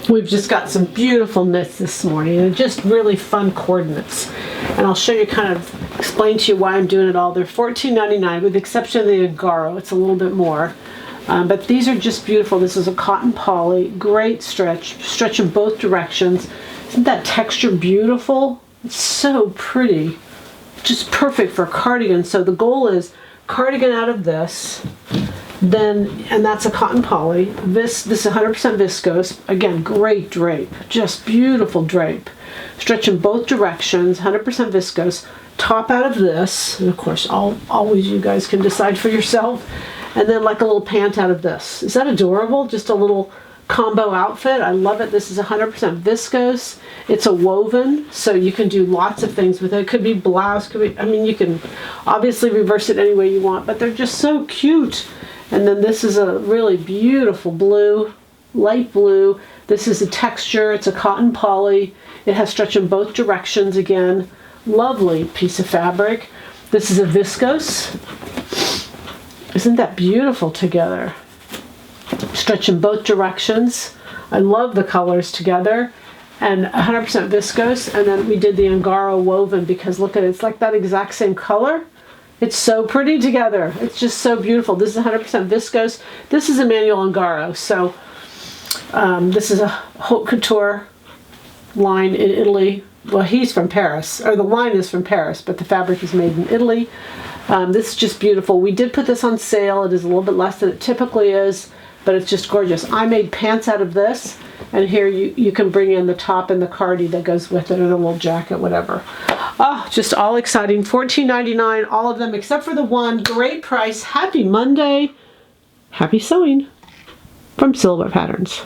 We've just got some beautiful knits this morning and just really fun coordinates. And I'll show you, kind of explain to you why I'm doing it all. They're $14.99 with the exception of the Ungaro. It's a little bit more. But these are just beautiful. This is a cotton poly, great stretch in both directions. Isn't that texture beautiful? It's so pretty. Just perfect for a cardigan. So the goal is cardigan out of this. Then, and that's a cotton poly. This is 100% viscose. Again, great drape. Just beautiful drape. Stretch in both directions, 100% viscose. Top out of this. And of course, always you guys can decide for yourself. And then like a little pant out of this. Is that adorable? Just a little combo outfit. I love it. This is 100% viscose. It's a woven, so you can do lots of things with it. It could be blouse, could be, I mean, you can obviously reverse it any way you want, but they're just so cute. And then this is a really beautiful blue, light blue. This is a texture. It's a cotton poly. It has stretch in both directions again. Lovely piece of fabric. This is a viscose. Isn't that beautiful together? Stretch in both directions. I love the colors together. And 100% viscose. And then we did the Ungaro woven because look at it. It's like that exact same color. It's so pretty together. It's just so beautiful. This is 100% viscose. This is Emmanuel Ungaro. So this is a haute couture line in Italy. Well, he's from Paris, or the line is from Paris, but the fabric is made in Italy. This is just beautiful. We did put this on sale. It is a little bit less than it typically is, but it's just gorgeous. I made pants out of this, and here you can bring in the top and the cardi that goes with it, or the little jacket, whatever. Oh, just all exciting. $14.99, all of them except for the one. Great price. Happy Monday. Happy sewing from Silhouette Patterns.